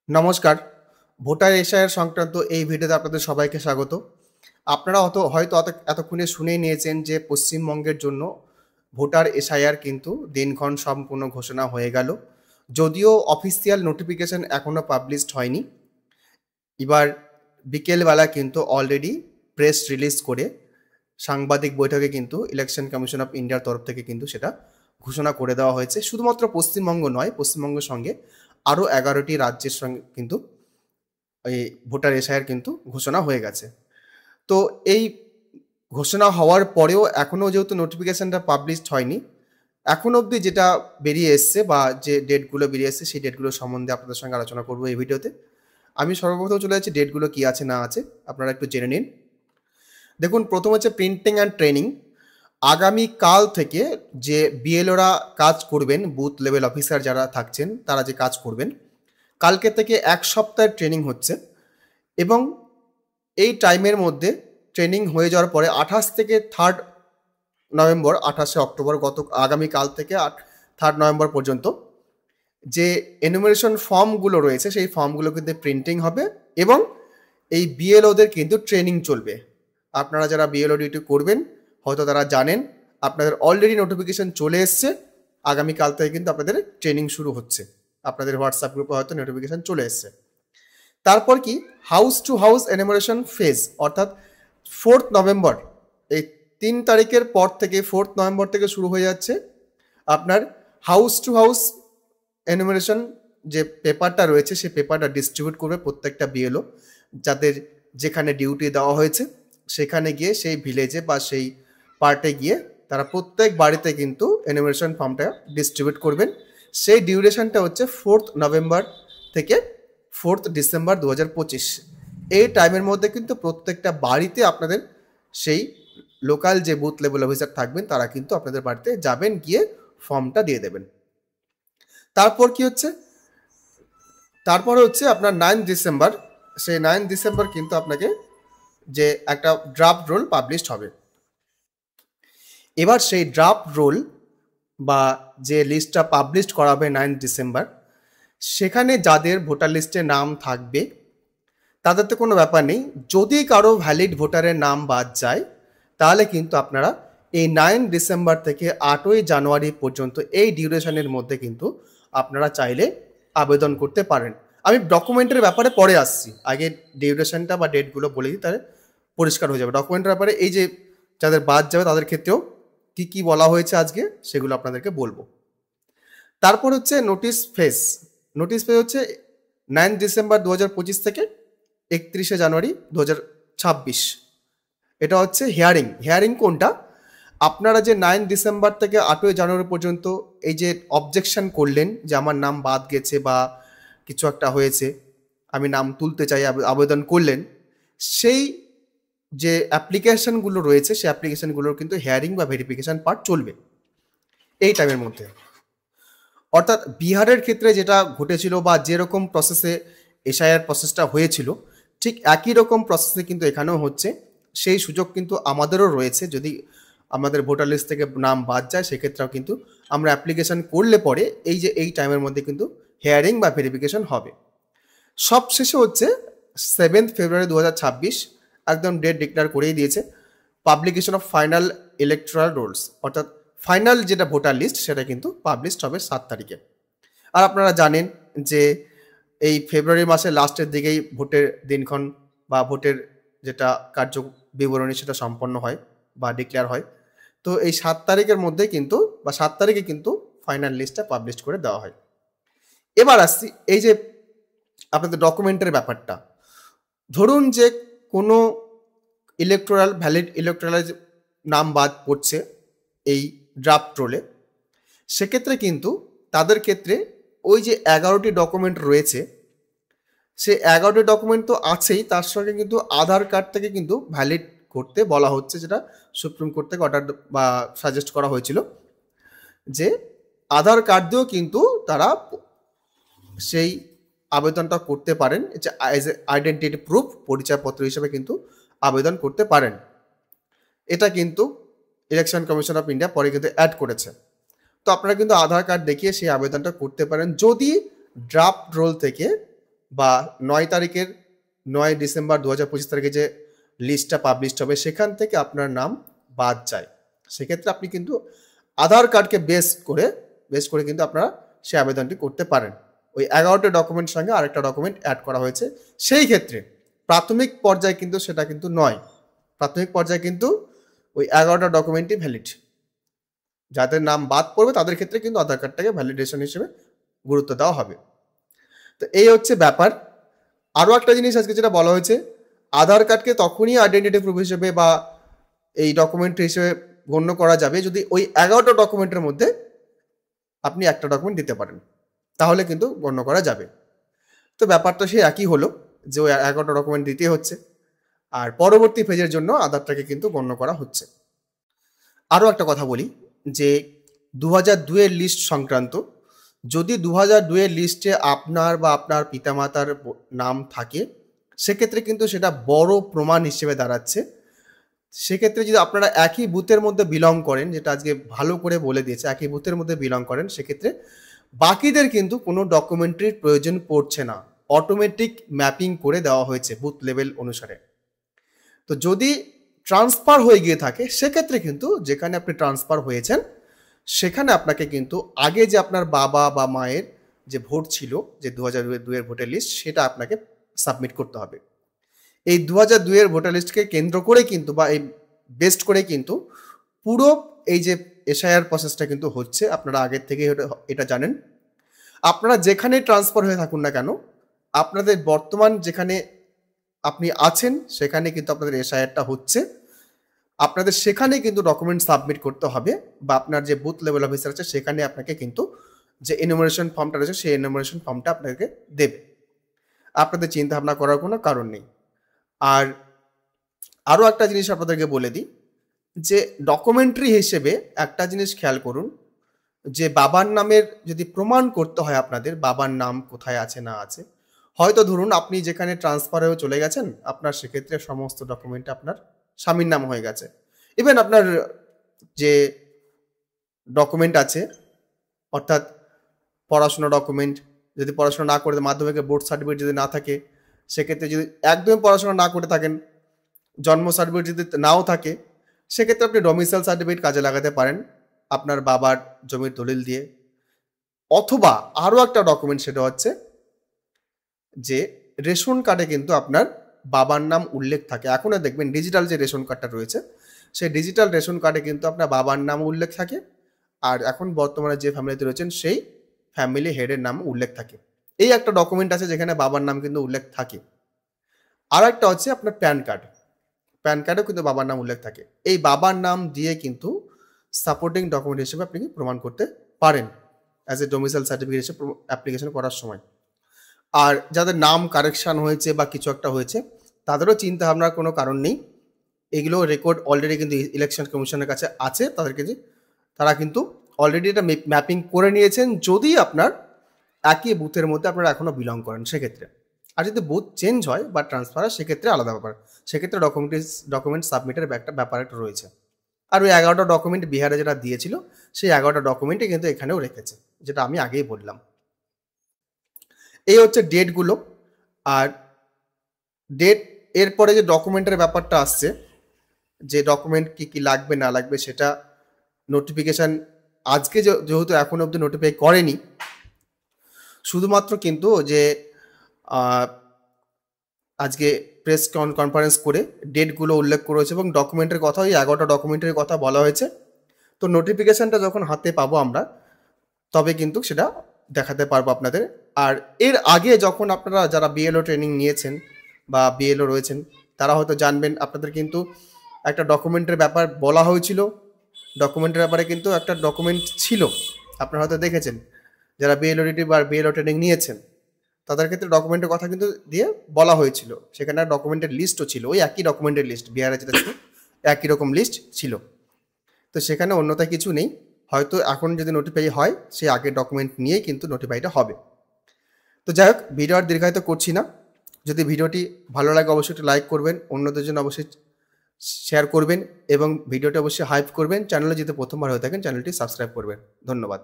নমস্কার। Voter SIR সংক্রান্ত এই ভিডিওতে আপনাদের সবাইকে স্বাগত। আপনারা হয়তো এতক্ষণে শুনেই নিয়েছেন যে পশ্চিমবঙ্গের জন্য ভোটার এসআইআর কিন্তু দিনক্ষণ সম্পূর্ণ ঘোষণা হয়ে গেল। যদিও অফিসিয়াল নোটিফিকেশন এখনও পাবলিশড হয়নি। এবার বিকেলবেলা কিন্তু অলরেডি প্রেস রিলিজ করে সাংবাদিক বৈঠকে কিন্তু ইলেকশন কমিশন অফ ইন্ডিয়ার তরফ থেকে কিন্তু সেটা ঘোষণা করে দেওয়া হয়েছে। শুধুমাত্র পশ্চিমবঙ্গ নয়, পশ্চিমবঙ্গের সঙ্গে আরও 11টি রাজ্যের সঙ্গে কিন্তু এই ভোটার এসআইআর কিন্তু ঘোষণা হয়ে গেছে। তো এই ঘোষণা হওয়ার পরেও এখনও যেহেতু নোটিফিকেশানটা পাবলিশড হয়নি, এখন অবধি যেটা বেরিয়ে এসছে বা যে ডেটগুলো বেরিয়ে এসছে সেই ডেটগুলো সম্বন্ধে আপনাদের সঙ্গে আলোচনা করবো এই ভিডিওতে। আমি সর্বপ্রথম চলে যাচ্ছি ডেটগুলো কী আছে না আছে, আপনারা একটু জেনে নিন। দেখুন, প্রথম হচ্ছে প্রিন্টিং অ্যান্ড ট্রেনিং। আগামীকাল থেকে যে বিএলওরা কাজ করবেন, বুথ লেভেল অফিসার যারা থাকছেন তারা যে কাজ করবেন, কালকে থেকে 1 সপ্তাহের ট্রেনিং হচ্ছে এবং এই টাইমের মধ্যে ট্রেনিং হয়ে যাওয়ার পরে 28 থেকে 3 নভেম্বর, 28শে অক্টোবর আগামীকাল থেকে 3 নভেম্বর পর্যন্ত যে এনুমারেশন ফর্মগুলো রয়েছে সেই ফর্মগুলো কিন্তু প্রিন্টিং হবে এবং এই বিএলওদের কিন্তু ট্রেনিং চলবে। আপনারা যারা বিএলও ডিউটি করবেন হয়তো তারা জানেন, আপনাদের অলরেডি নোটিফিকেশন চলে এসছে, আগামীকাল থেকে কিন্তু আপনাদের ট্রেনিং শুরু হচ্ছে। আপনাদের হোয়াটসঅ্যাপ গ্রুপে হয়তো নোটিফিকেশন চলে এসছে। তারপর কি house to house enumeration phase, অর্থাৎ 4 নভেম্বর, এই 3 তারিখের পর থেকে 4 নভেম্বর থেকে শুরু হয়ে যাচ্ছে আপনার হাউস টু হাউস এনুমারেশন। যে পেপারটা রয়েছে সেই পেপারটা ডিস্ট্রিবিউট করবে প্রত্যেকটা বিএলও, যাদের যেখানে ডিউটি দেওয়া হয়েছে সেখানে গিয়ে সেই ভিলেজে বা সেই পার্টে গিয়ে তারা প্রত্যেক বাড়িতে কিন্তু এনুমারেশন ফর্মটা ডিস্ট্রিবিউট করবেন। সেই ডিউরেশনটা হচ্ছে 4 নভেম্বর থেকে 4 ডিসেম্বর 2025। এই টাইমের মধ্যে কিন্তু প্রত্যেকটা বাড়িতে আপনাদের সেই লোকাল যে বুথ লেভেল অফিসার থাকবেন তারা কিন্তু আপনাদের বাড়িতে যাবেন, গিয়ে ফর্মটা দিয়ে দেবেন। তারপর কি হচ্ছে, তারপরে হচ্ছে আপনার 9 ডিসেম্বর। সেই 9 ডিসেম্বর কিন্তু আপনাকে যে একটা ড্রাফট রোল পাবলিশড হবে। এবার সেই ড্রাফট রোল বা যে লিস্টটা পাবলিশড করাবে 9 ডিসেম্বর, সেখানে যাদের ভোটার লিস্টে নাম থাকবে তাদের তো কোনো ব্যাপার নেই। যদি কারো ভ্যালিড ভোটারের নাম বাদ যায় তাহলে কিন্তু আপনারা এই 9 ডিসেম্বর থেকে 8ই জানুয়ারি পর্যন্ত এই ডিউরেশনের মধ্যে কিন্তু আপনারা চাইলে আবেদন করতে পারেন। আমি ডকুমেন্টের ব্যাপারে পরে আসছি, আগে ডিউরেশনটা বা ডেটগুলো বলে দিই, তাহলে পরিষ্কার হয়ে যাবে। ডকুমেন্টের ব্যাপারে এই যে যাদের বাদ যাবে তাদের ক্ষেত্রেও কী কী বলা হয়েছে আজকে সেগুলো আপনাদেরকে বলবো। তারপর হচ্ছে নোটিশ ফেজ। নোটিশ ফেজ হচ্ছে 9 ডিসেম্বর 2025 থেকে 31শে জানুয়ারি 2026। এটা হচ্ছে হিয়ারিং। হিয়ারিং কোনটা, আপনারা যে 9 ডিসেম্বর থেকে 8ই জানুয়ারি পর্যন্ত এই যে অবজেকশন করলেন যে আমার নাম বাদ গেছে বা কিছু একটা হয়েছে, আমি নাম তুলতে চাই, আবেদন করলেন, সেই যে অ্যাপ্লিকেশনগুলো রয়েছে সেই অ্যাপ্লিকেশনগুলোর কিন্তু হিয়ারিং বা ভেরিফিকেশন পার্ট চলবে এই টাইমের মধ্যে। অর্থাৎ বিহারের ক্ষেত্রে যেটা ঘটেছিল বা যেরকম প্রসেসে এসআইআর প্রসেসটা হয়েছিল ঠিক একই রকম প্রসেসে কিন্তু এখানেও হচ্ছে। সেই সুযোগ কিন্তু আমাদেরও রয়েছে, যদি আমাদের ভোটার লিস্ট থেকে নাম বাদ যায় সেক্ষেত্রেও কিন্তু আমরা অ্যাপ্লিকেশন করলে পরে এই টাইমের মধ্যে কিন্তু হিয়ারিং বা ভেরিফিকেশন হবে। সবশেষে হচ্ছে 7 ফেব্রুয়ারি 2026, একদম ডেট ডিক্লেয়ার করেই দিয়েছে, publication of final electoral rolls, অর্থাৎ ফাইনাল যেটা ভোটার লিস্ট সেটা কিন্তু পাবলিশড হবে 7 তারিখে। আর আপনারা জানেন যে এই ফেব্রুয়ারি মাসের লাস্টের দিকেই ভোটের দিনক্ষণ বা ভোটের যেটা কার্য বিবরণী সেটা সম্পন্ন হয় বা ডিক্লেয়ার হয়। তো এই 7 তারিখের মধ্যে কিন্তু বা 7 তারিখে কিন্তু ফাইনাল লিস্টটা পাবলিশ করে দেওয়া হয়। এবার আসছি এই যে আপনাদের ডকুমেন্টের ব্যাপারটা। ধরুন যে কোনো ভ্যালিড ইলেকট্রাল নাম বাদ পড়ছে এই ড্রাফট রোলে, সেক্ষেত্রে কিন্তু তাদের ক্ষেত্রে ওই যে 11টি ডকুমেন্ট রয়েছে সেই 11টি ডকুমেন্ট তো আছেই, তার সঙ্গে কিন্তু আধার কার্ড থেকে কিন্তু ভ্যালিড করতে বলা হচ্ছে, যেটা সুপ্রিম কোর্ট থেকে অর্ডার বা সাজেস্ট করা হয়েছিল যে আধার কার্ড দিয়েও কিন্তু তারা সেই আবেদনটা করতে পারেন, অ্যাজ এ আইডেন্টিটি প্রুফ, পরিচয়পত্র হিসেবে কিন্তু আবেদন করতে পারেন। এটা কিন্তু ইলেকশন কমিশন অফ ইন্ডিয়া পরে কিন্তু অ্যাড করেছে। তো আপনারা কিন্তু আধার কার্ড দেখিয়ে সেই আবেদনটা করতে পারেন যদি ড্রাফট রোল থেকে বা 9 ডিসেম্বর 2025 তারিখে যে লিস্টটা পাবলিশ হবে সেখান থেকে আপনার নাম বাদ যায়, সেক্ষেত্রে আপনি কিন্তু আধার কার্ডকে বেস করে কিন্তু আপনারা সেই আবেদনটি করতে পারেন। ওই 11টা ডকুমেন্টের সঙ্গে আরেকটা ডকুমেন্ট অ্যাড করা হয়েছে। সেই ক্ষেত্রে প্রাথমিক পর্যায়ে কিন্তু সেটা কিন্তু নয়, প্রাথমিক পর্যায়ে কিন্তু ওই 11টা ডকুমেন্টই ভ্যালিড। যাদের নাম বাদ পড়বে তাদের ক্ষেত্রে কিন্তু আধার কার্ডটাকে ভ্যালিডেশন হিসেবে গুরুত্ব দেওয়া হবে। তো এই হচ্ছে ব্যাপার। আরও একটা জিনিস আজকে যেটা বলা হয়েছে, আধার কার্ডকে তখনই আইডেন্টিটি প্রুফ হিসেবে বা এই ডকুমেন্ট হিসেবে গণ্য করা যাবে যদি ওই 11টা ডকুমেন্টের মধ্যে আপনি একটা ডকুমেন্ট দিতে পারেন, তাহলে কিন্তু গণ্য করা যাবে। তো ব্যাপারটা সেই একই হলো যে ওই 11টা ডকুমেন্ট দিতে হচ্ছে, আর পরবর্তী ফেজের জন্য আধারটাকে কিন্তু গণ্য করা হচ্ছে। আরও একটা কথা বলি যে 2002-এর লিস্ট সংক্রান্ত, যদি 2002-এর লিস্টে আপনার বা আপনার পিতামাতার নাম থাকে সেক্ষেত্রে কিন্তু সেটা বড় প্রমাণ হিসেবে দাঁড়াচ্ছে। সেক্ষেত্রে যদি আপনারা একই বুথের মধ্যে বিলং করেন, যেটা আজকে ভালো করে বলে দিয়েছে, একই বুথের মধ্যে বিলং করেন, সেক্ষেত্রে বাকিদের কিন্তু কোনো ডকুমেন্টারির প্রয়োজন পড়ছে না, অটোমেটিক ম্যাপিং করে দেওয়া হয়েছে বুথ লেভেল অনুসারে। তো যদি ট্রান্সফার হয়ে গিয়ে থাকে সেক্ষেত্রে কিন্তু যেখানে আপনি ট্রান্সফার হয়েছেন সেখানে আপনাকে কিন্তু আগে যে আপনার বাবা বা মায়ের যে ভোট ছিল, যে 2002-এর ভোটার লিস্ট, সেটা আপনাকে সাবমিট করতে হবে। এই 2002-এর ভোটার লিস্টকে কেন্দ্র করে কিন্তু বা এই বেস্ট করে কিন্তু পুরো এই যে এসআইআর প্রসেসটা কিন্তু হচ্ছে, আপনারা আগের থেকে এটা জানেন। আপনারা যেখানে ট্রান্সফার হয়ে থাকুন না কেন, আপনাদের বর্তমান যেখানে আপনি আছেন সেখানে কিন্তু আপনাদের এসআইআরটা হচ্ছে, আপনাদের সেখানে কিন্তু ডকুমেন্ট সাবমিট করতে হবে, বা আপনার যে বুথ লেভেল অফিসার আছে সেখানে আপনাকে কিন্তু যে এনুমারেশন ফর্মটা রয়েছে সেই এনুমারেশন ফর্মটা আপনাকে দেবে। আপনাদের চিন্তা ভাবনা করার কোনো কারণ নেই। আর আরও একটা জিনিস আপনাদেরকে বলে দিই যে ডকুমেন্টারি হিসেবে একটা জিনিস খেয়াল করুন, যে বাবার নামের যদি প্রমাণ করতে হয় আপনাদের বাবার নাম কোথায় আছে না আছে, হয়তো ধরুন আপনি যেখানে ট্রান্সফার হয়ে চলে গেছেন আপনার সেক্ষেত্রে সমস্ত ডকুমেন্ট আপনার স্বামীর নাম হয়ে গেছে, ইভেন আপনার যে ডকুমেন্ট আছে অর্থাৎ পড়াশোনা ডকুমেন্ট, যদি পড়াশোনা না করে মাধ্যমিকের বোর্ড সার্টিফিকেট যদি না থাকে সেক্ষেত্রে, যদি একদমই পড়াশোনা না করে থাকেন, জন্ম সার্টিফিকেট যদি নাও থাকে সেক্ষেত্রে আপনি ডোমিসাইল সার্টিফিকেট কাজে লাগাতে পারেন আপনার বাবার জমির দলিল দিয়ে। অথবা আরও একটা ডকুমেন্ট, সেটা হচ্ছে যে রেশন কার্ডে কিন্তু আপনার বাবার নাম উল্লেখ থাকে। এখনও দেখবেন ডিজিটাল যে রেশন কার্ডটা রয়েছে সেই ডিজিটাল রেশন কার্ডে কিন্তু আপনার বাবার নাম উল্লেখ থাকে, আর এখন বর্তমানে যে ফ্যামিলিতে রয়েছেন সেই ফ্যামিলি হেডের নাম উল্লেখ থাকে। এই একটা ডকুমেন্ট আছে যেখানে বাবার নাম কিন্তু উল্লেখ থাকে। আর একটা হচ্ছে আপনার প্যান কার্ড, প্যান কার্ডেও কিন্তু বাবার নাম উল্লেখ থাকে। এই বাবার নাম দিয়ে কিন্তু সাপোর্টিং ডকুমেন্ট হিসেবে আপনি প্রমাণ করতে পারেন অ্যাজ এ ডোমিসাইল সার্টিফিকেট হিসেবে অ্যাপ্লিকেশন করার সময়। আর যাদের নাম কারেকশান হয়েছে বা কিছু একটা হয়েছে তাদেরও চিন্তা ভাবনার কোনো কারণ নেই, এগুলো রেকর্ড অলরেডি কিন্তু ইলেকশন কমিশনের কাছে আছে, তারা কিন্তু অলরেডি এটা ম্যাপিং করে নিয়েছেন যদি আপনার একই বুথের মধ্যে আপনারা এখনও বিলং করেন সেক্ষেত্রে। আর যদি বুথ চেঞ্জ হয় বা ট্রান্সফার হয় সেক্ষেত্রে আলাদা ব্যাপার, সেক্ষেত্রে ডকুমেন্ট সাবমিটের একটা ব্যাপার একটা রয়েছে। আর ওই 11টা ডকুমেন্ট বিহারে যেটা দিয়েছিল সেই 11টা ডকুমেন্টই কিন্তু এখানেও রেখেছে, যেটা আমি আগেই বললাম। এই হচ্ছে ডেটগুলো। আর ডেট এরপরে যে ডকুমেন্টের ব্যাপারটা আসছে, যে ডকুমেন্ট কি কি লাগবে না লাগবে সেটা নোটিফিকেশান আজকে যেহেতু এখন অবধি নোটিফাই করেনি, শুধুমাত্র কিন্তু যে আজকে প্রেস কনফারেন্স করে ডেটগুলো উল্লেখ করেছে এবং ডকুমেন্টের কথা, ওই 11টা ডকুমেন্টের কথা বলা হয়েছে। তো নোটিফিকেশানটা যখন হাতে পাবো আমরা তবে কিন্তু সেটা দেখাতে পারবো আপনাদের। আর এর আগে যখন আপনারা যারা বিএলও ট্রেনিং নিয়েছেন বা বিএলও রয়েছেন তারা হয়তো জানবেন, আপনাদের কিন্তু একটা ডকুমেন্টের ব্যাপার বলা হয়েছিল, ডকুমেন্টের ব্যাপারে কিন্তু একটা ডকুমেন্ট ছিল, আপনারা হয়তো দেখেছেন যারা বিএলওডিটি বা বিএলও ট্রেনিং নিয়েছেন তাদের ক্ষেত্রে ডকুমেন্টের কথা কিন্তু দিয়ে বলা হয়েছিল, সেখানে ডকুমেন্টের লিস্টও ছিল, ওই একই ডকুমেন্টের লিস্ট বিহারে যেটা ছিল একই রকম লিস্ট ছিল। তো সেখানে অন্যতা কিছু নেই, হয়তো এখন যদি নোটিফাই হয় সেই আগের ডকুমেন্ট নিয়েই কিন্তু নোটিফাইটা হবে। তো যাই হোক, ভিডিও আর দীর্ঘায়িত করছি না। যদি ভিডিওটি ভালো লাগে অবশ্যই একটু লাইক করবেন, অন্যদের জন্য অবশ্যই শেয়ার করবেন এবং ভিডিওটি অবশ্যই হাইপ করবেন। চ্যানেলে যদি প্রথমবার হয়ে থাকেন চ্যানেলটি সাবস্ক্রাইব করবেন। ধন্যবাদ।